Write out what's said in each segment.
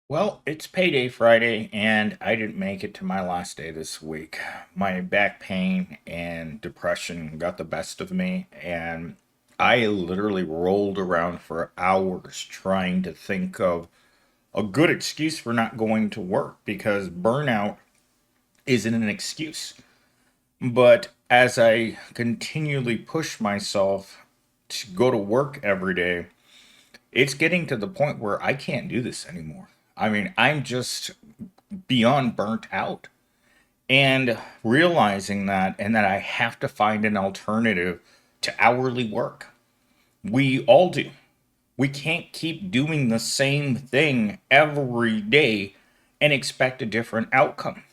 Well, it's payday Friday, and I didn't make it to my last day this week. My back pain and depression got the best of me, and I literally rolled around for hours trying to think of a good excuse for not going to work because burnout isn't an excuse. But as I continually push myself to go to work every day, it's getting to the point where I can't do this anymore. I mean, I'm just beyond burnt out. And realizing that, and that I have to find an alternative to hourly work. We all do. We can't keep doing the same thing every day and expect a different outcome.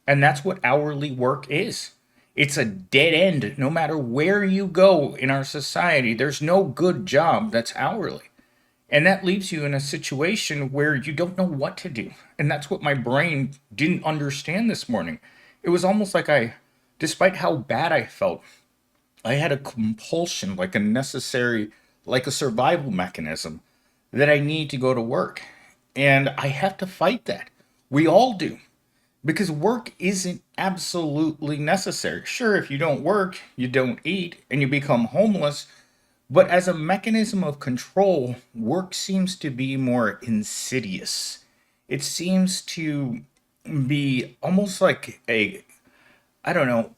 And that's what hourly work is. It's a dead end. No matter where you go in our society, there's no good job that's hourly. And that leaves you in a situation where you don't know what to do. And that's what my brain didn't understand this morning. It was almost like despite how bad I felt, I had a compulsion, like a necessary, like a survival mechanism that I need to go to work. And I have to fight that. We all do. Because work isn't absolutely necessary. Sure, if you don't work, you don't eat, and you become homeless, but as a mechanism of control, work seems to be more insidious. It seems to be almost like I don't know,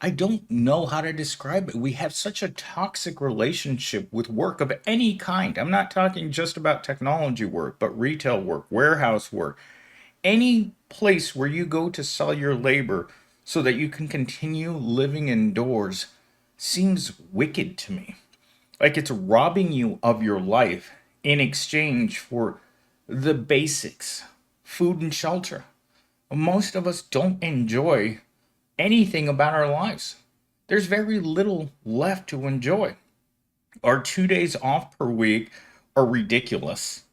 I don't know how to describe it. We have such a toxic relationship with work of any kind. I'm not talking just about technology work, but retail work, warehouse work, any place where you go to sell your labor so that you can continue living indoors seems wicked to me. Like it's robbing you of your life in exchange for the basics, food and shelter. Most of us don't enjoy anything about our lives. There's very little left to enjoy. Our 2 days off per week are ridiculous.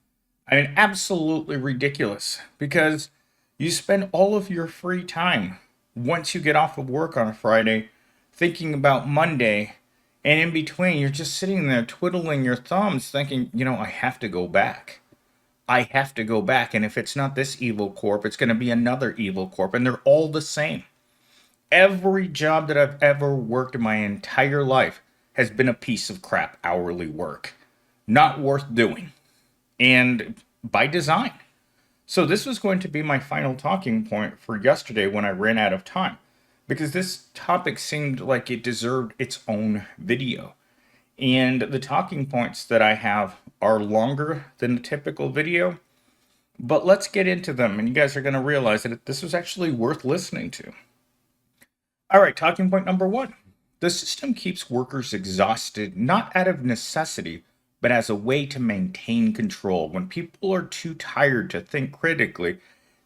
I mean, absolutely ridiculous because you spend all of your free time once you get off of work on a Friday thinking about Monday, and in between, you're just sitting there twiddling your thumbs thinking, I have to go back. I have to go back. And if it's not this evil corp, it's going to be another evil corp. And they're all the same. Every job that I've ever worked in my entire life has been a piece of crap hourly work. Not worth doing. And by design. So this was going to be my final talking point for yesterday when I ran out of time. Because this topic seemed like it deserved its own video. And the talking points that I have are longer than a typical video. But let's get into them, and you guys are going to realize that this was actually worth listening to. All right, talking point number one. The system keeps workers exhausted not out of necessity, but as a way to maintain control. When people are too tired to think critically,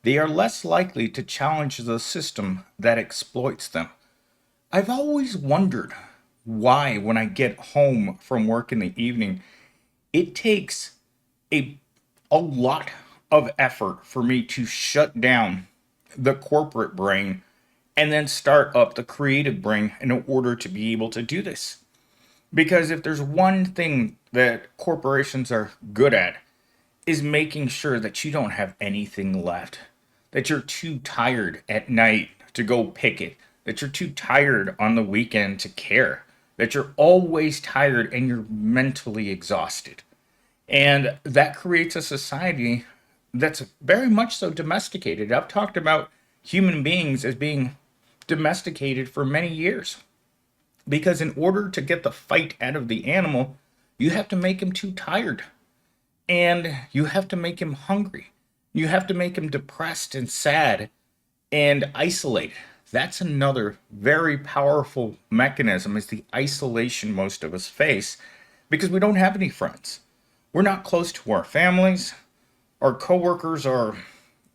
they are less likely to challenge the system that exploits them. I've always wondered why, when I get home from work in the evening, it takes a, a lot of effort for me to shut down the corporate brain and then start up the creative brain in order to be able to do this. Because if there's one thing that corporations are good at, is making sure that you don't have anything left, that you're too tired at night to go pick it, that you're too tired on the weekend to care, that you're always tired and you're mentally exhausted. And that creates a society that's very much so domesticated. I've talked about human beings as being domesticated for many years. Because in order to get the fight out of the animal, you have to make him too tired. And you have to make him hungry. You have to make him depressed and sad and isolated. That's another very powerful mechanism is the isolation most of us face because we don't have any friends. We're not close to our families. Our coworkers are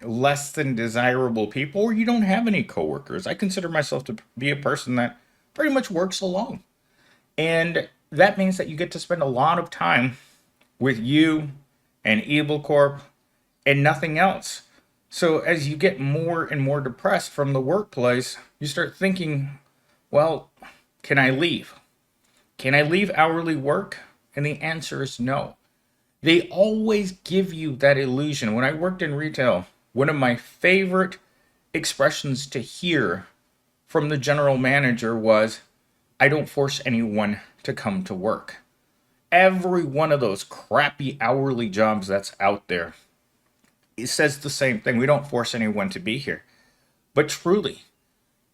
less than desirable people, or you don't have any coworkers. I consider myself to be a person that pretty much works alone. And that means that you get to spend a lot of time with you and Evil Corp and nothing else. So as you get more and more depressed from the workplace, you start thinking, well, can I leave? Can I leave hourly work? And the answer is no. They always give you that illusion. When I worked in retail, one of my favorite expressions to hear from the general manager was, I don't force anyone to come to work. Every one of those crappy hourly jobs that's out there, it says the same thing. We don't force anyone to be here. But truly,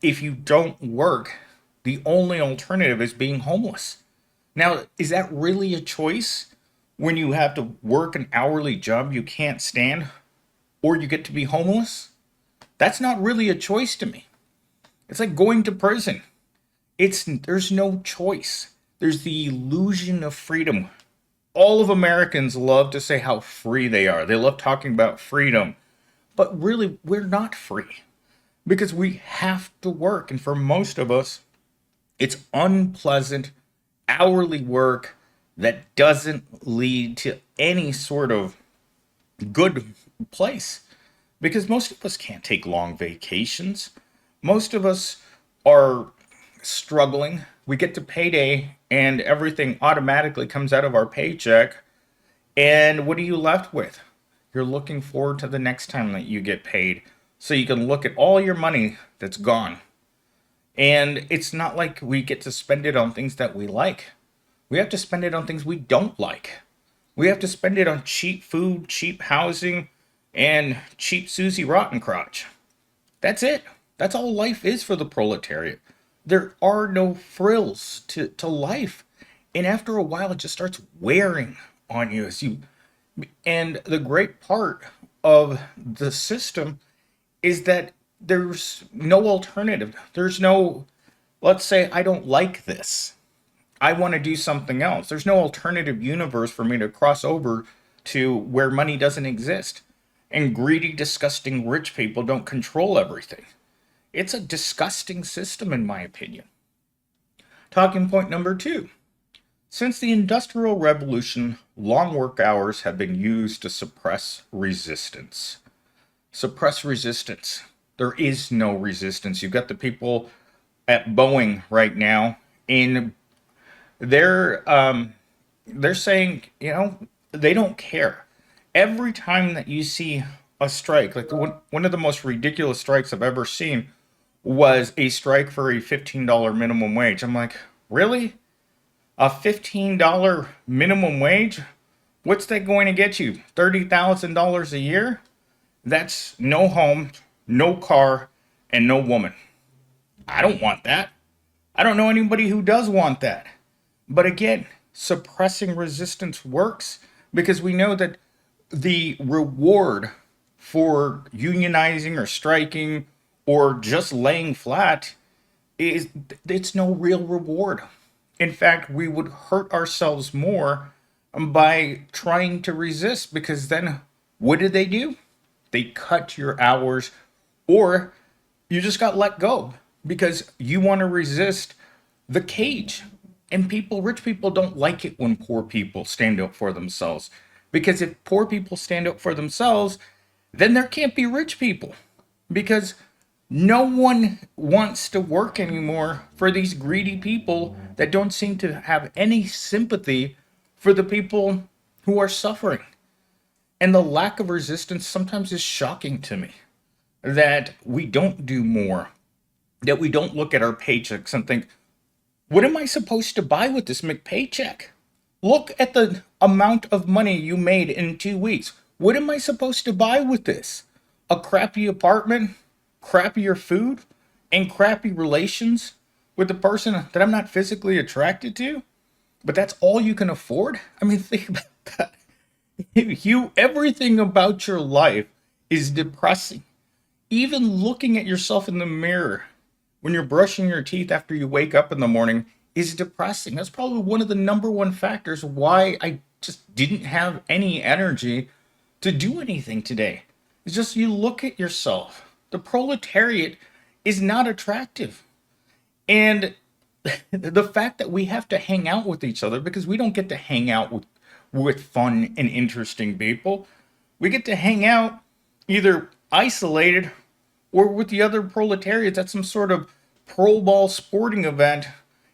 if you don't work, the only alternative is being homeless. Now, is that really a choice when you have to work an hourly job you can't stand or you get to be homeless? That's not really a choice to me. It's like going to prison. There's no choice. There's the illusion of freedom. All of Americans love to say how free they are. They love talking about freedom. But really, we're not free because we have to work. And for most of us, it's unpleasant hourly work that doesn't lead to any sort of good place because most of us can't take long vacations. Most of us are struggling. We get to payday and everything automatically comes out of our paycheck. And what are you left with? You're looking forward to the next time that you get paid so you can look at all your money that's gone. And it's not like we get to spend it on things that we like. We have to spend it on things we don't like. We have to spend it on cheap food, cheap housing, and cheap Susie Rottencrotch. That's it. That's all life is for the proletariat. There are no frills to life. And after a while, it just starts wearing on you and the great part of the system is that there's no alternative. There's no, let's say, I don't like this. I want to do something else. There's no alternative universe for me to cross over to where money doesn't exist. And greedy, disgusting rich people don't control everything. It's a disgusting system, in my opinion. Talking point number 2. Since the Industrial Revolution, long work hours have been used to suppress resistance. Suppress resistance. There is no resistance. You've got the people at Boeing right now, and they're saying, they don't care. Every time that you see a strike, like one of the most ridiculous strikes I've ever seen was a strike for a $15 minimum wage. I'm like, really? A $15 minimum wage? What's that going to get you? $30,000 a year? That's no home, no car, and no woman. I don't want that. I don't know anybody who does want that. But again, suppressing resistance works because we know that the reward for unionizing or striking or just laying flat it's no real reward. In fact, we would hurt ourselves more by trying to resist because then what did they do? They cut your hours or you just got let go because you want to resist the cage. And rich people don't like it when poor people stand up for themselves. Because if poor people stand up for themselves, then there can't be rich people. Because no one wants to work anymore for these greedy people that don't seem to have any sympathy for the people who are suffering. And the lack of resistance sometimes is shocking to me. That we don't do more. That we don't look at our paychecks and think, what am I supposed to buy with this McPaycheck? Look at the amount of money you made in 2 weeks. What am I supposed to buy with this? A crappy apartment, crappier food, and crappy relations with the person that I'm not physically attracted to? But that's all you can afford? I mean, think about that. Everything about your life is depressing. Even looking at yourself in the mirror when you're brushing your teeth after you wake up in the morning is depressing. That's probably one of the number one factors why I just didn't have any energy to do anything today. It's just you look at yourself. The proletariat is not attractive. And the fact that we have to hang out with each other because we don't get to hang out with fun and interesting people. We get to hang out either isolated or with the other proletariats at some sort of pro ball sporting event.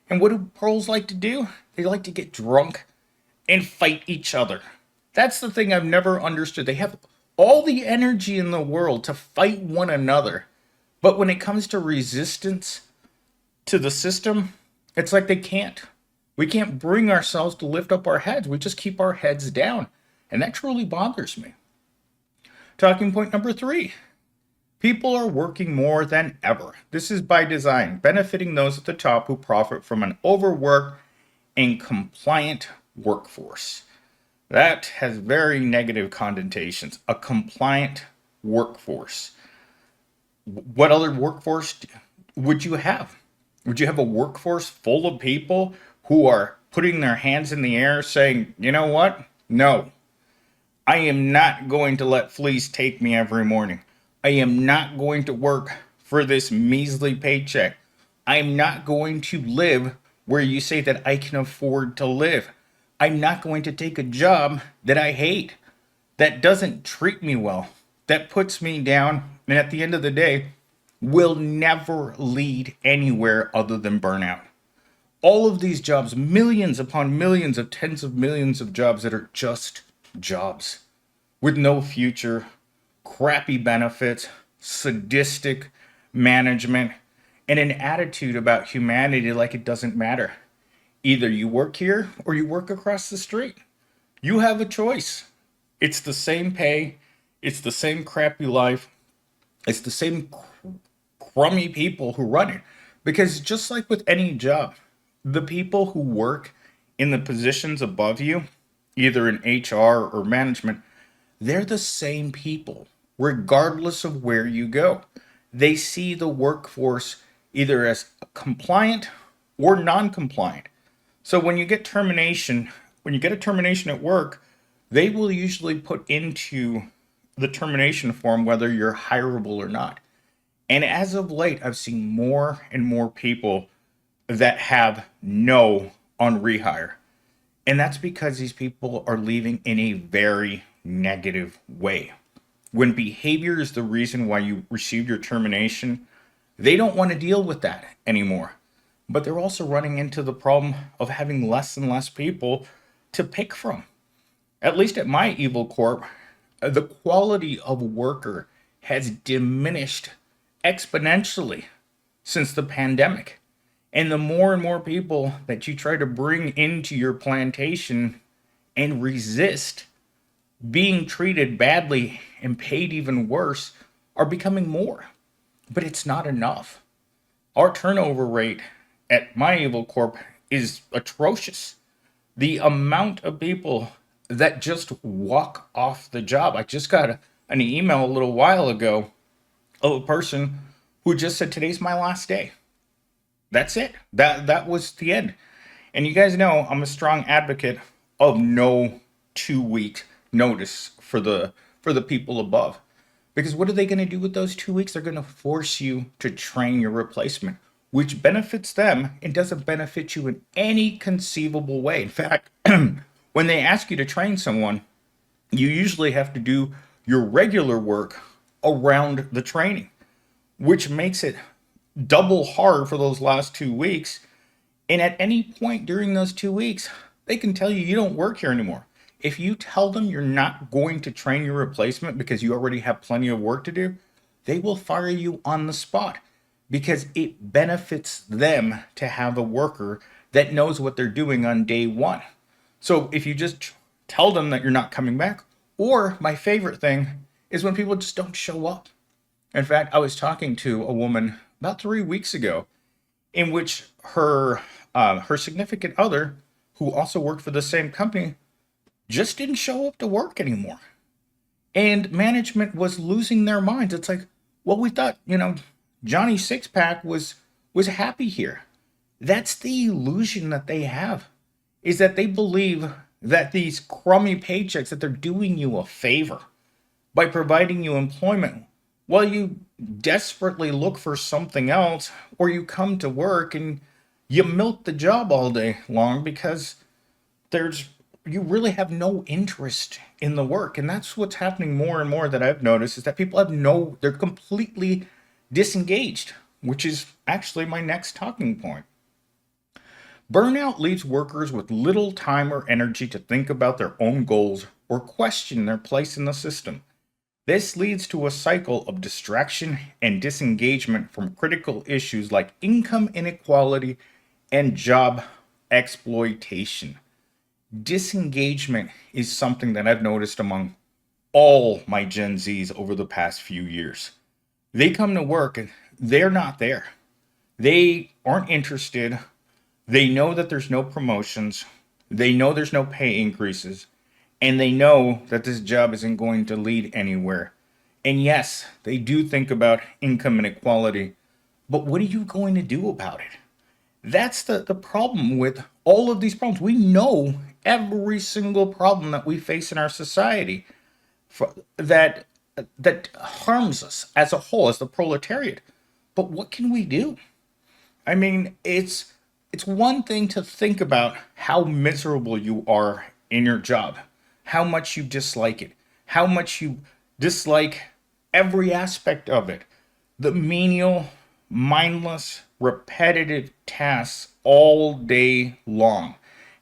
And what do proles like to do? They like to get drunk and fight each other. That's the thing I've never understood. They have all the energy in the world to fight one another, but when it comes to resistance to the system, it's like they can't. We can't bring ourselves to lift up our heads. We just keep our heads down. And that truly bothers me. Talking point number 3. People are working more than ever. This is by design, benefiting those at the top who profit from an overworked and compliant workforce. That has very negative connotations. A compliant workforce. What other workforce would you have? Would you have a workforce full of people who are putting their hands in the air saying, you know what? No, I am not going to let fleas take me every morning. I am not going to work for this measly paycheck. I am not going to live where you say that I can afford to live. I'm not going to take a job that I hate, that doesn't treat me well, that puts me down, and at the end of the day, will never lead anywhere other than burnout. All of these jobs, millions upon millions of tens of millions of jobs that are just jobs with no future, crappy benefits, sadistic management, and an attitude about humanity like it doesn't matter. Either you work here or you work across the street. You have a choice. It's the same pay, it's the same crappy life, it's the same crummy people who run it. Because just like with any job, the people who work in the positions above you, either in HR or management, they're the same people, regardless of where you go. They see the workforce either as compliant or non-compliant. So when you get termination, when you get a termination at work, they will usually put into the termination form whether you're hireable or not. And as of late, I've seen more and more people that have no on rehire. And that's because these people are leaving in a very negative way. When behavior is the reason why you received your termination, they don't want to deal with that anymore. But they're also running into the problem of having less and less people to pick from. At least at my Evil Corp, the quality of worker has diminished exponentially since the pandemic. And the more and more people that you try to bring into your plantation and resist being treated badly and paid even worse are becoming more. But it's not enough. Our turnover rate at my Evil Corp is atrocious. The amount of people that just walk off the job. I just got an email a little while ago of a person who just said, today's my last day. That's it. That was the end. And you guys know I'm a strong advocate of no 2-week notice for the people above. Because what are they going to do with those 2 weeks? They're going to force you to train your replacement, which benefits them and doesn't benefit you in any conceivable way. In fact, when they ask you to train someone, you usually have to do your regular work around the training, which makes it double hard for those last 2 weeks. And at any point during those 2 weeks, they can tell you you don't work here anymore. If you tell them you're not going to train your replacement because you already have plenty of work to do, they will fire you on the spot because it benefits them to have a worker that knows what they're doing on day one. So if you just tell them that you're not coming back, or my favorite thing is when people just don't show up. In fact, I was talking to a woman about 3 weeks ago in which her significant other, who also worked for the same company, just didn't show up to work anymore. And management was losing their minds. It's like, well, we thought, Johnny Sixpack was happy here. That's the illusion that they have, is that they believe that these crummy paychecks, that they're doing you a favor by providing you employment while you desperately look for something else, or you come to work and you milk the job all day long because you really have no interest in the work. And that's what's happening more and more that I've noticed, is that people they're completely disengaged, which is actually my next talking point. Burnout leaves workers with little time or energy to think about their own goals or question their place in the system. This leads to a cycle of distraction and disengagement from critical issues like income inequality and job exploitation. Disengagement is something that I've noticed among all my Gen Zs over the past few years. They come to work and they're not there. They aren't interested. They know that there's no promotions. They know there's no pay increases. And they know that this job isn't going to lead anywhere. And yes, they do think about income inequality. But what are you going to do about it? That's the problem with all of these problems. We know every single problem that we face in our society that harms us as a whole, as the proletariat. But what can we do? I mean, it's one thing to think about how miserable you are in your job, how much you dislike it, how much you dislike every aspect of it, the menial, mindless, repetitive tasks all day long.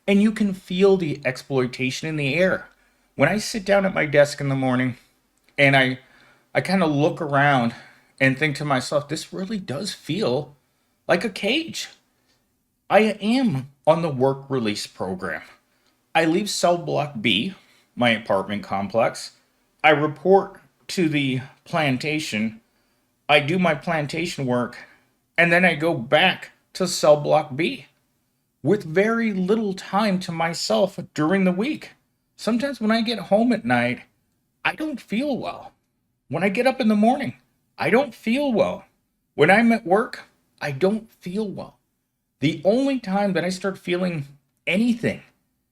And you can feel the exploitation in the air. When I sit down at my desk in the morning and I kind of look around and think to myself, this really does feel like a cage. I am on the work release program. I leave cell block B, my apartment complex. I report to the plantation. I do my plantation work, and then I go back to cell block B with very little time to myself during the week. Sometimes when I get home at night, I don't feel well. When I get up in the morning, I don't feel well. When I'm at work, I don't feel well. The only time that I start feeling anything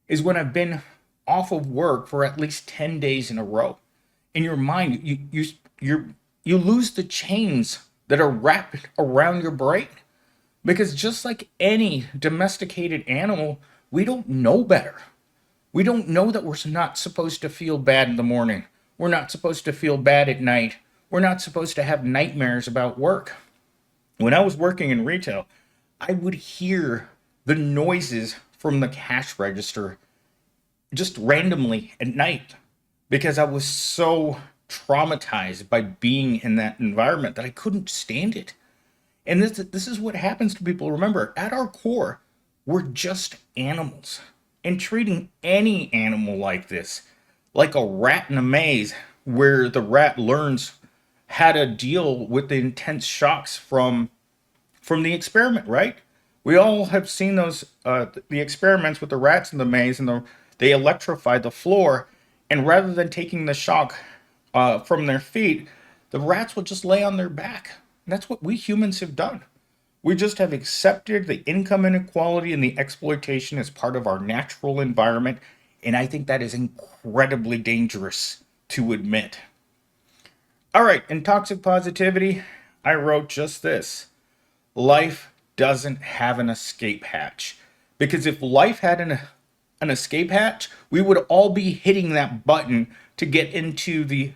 is when I've been off of work for at least 10 days in a row. In your mind, you lose the chains that are wrapped around your brain. Because just like any domesticated animal, we don't know better. We don't know that we're not supposed to feel bad in the morning. We're not supposed to feel bad at night. We're not supposed to have nightmares about work. When I was working in retail, I would hear the noises from the cash register just randomly at night because I was so traumatized by being in that environment that I couldn't stand it. And this is what happens to people. Remember, at our core, we're just animals. And treating any animal like this, like a rat in a maze, where the rat learns how to deal with the intense shocks from the experiment, right? We all have seen those the experiments with the rats in the maze, and they electrify the floor, and rather than taking the shock from their feet, the rats will just lay on their back. And that's what we humans have done. We just have accepted the income inequality and the exploitation as part of our natural environment, and I think that is incredibly dangerous to admit. All right, in toxic positivity, I wrote just this. Life doesn't have an escape hatch. Because if life had an escape hatch, we would all be hitting that button to get into the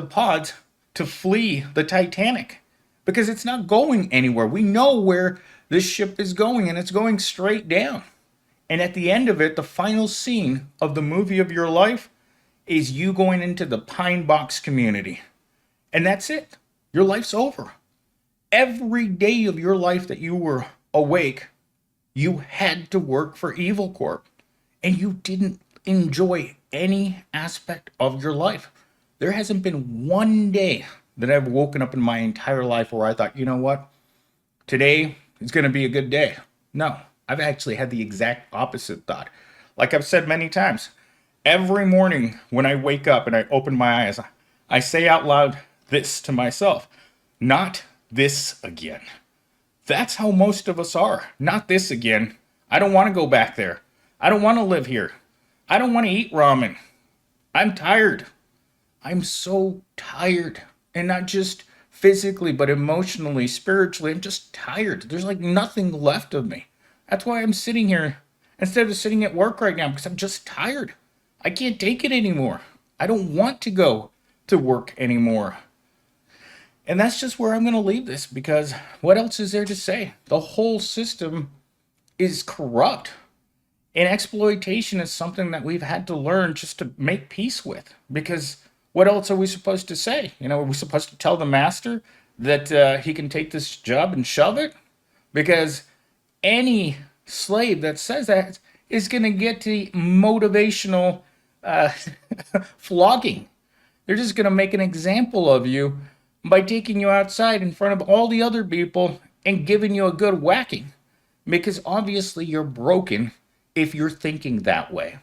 pods to flee the Titanic. Because it's not going anywhere. We know where this ship is going, and it's going straight down. And at the end of it, the final scene of the movie of your life is you going into the Pine Box community. And that's it. Your life's over. Every day of your life that you were awake, you had to work for Evil Corp. And you didn't enjoy any aspect of your life. There hasn't been one day that I've woken up in my entire life where I thought, you know what? Today is going to be a good day. No, I've actually had the exact opposite thought. Like I've said many times, every morning when I wake up and I open my eyes, I say out loud this to myself, not this again. That's how most of us are. Not this again. I don't want to go back there. I don't want to live here. I don't want to eat ramen. I'm tired. I'm so tired. And not just physically, but emotionally, spiritually. I'm just tired. There's like nothing left of me. That's why I'm sitting here instead of sitting at work right now, because I'm just tired. I can't take it anymore. I don't want to go to work anymore. And that's just where I'm going to leave this, because what else is there to say? The whole system is corrupt. And exploitation is something that we've had to learn just to make peace with. Because what else are we supposed to say? Are we supposed to tell the master that he can take this job and shove it? Because any slave that says that is going to get the motivational uh, flogging. They're just going to make an example of you by taking you outside in front of all the other people and giving you a good whacking. Because obviously you're broken if you're thinking that way.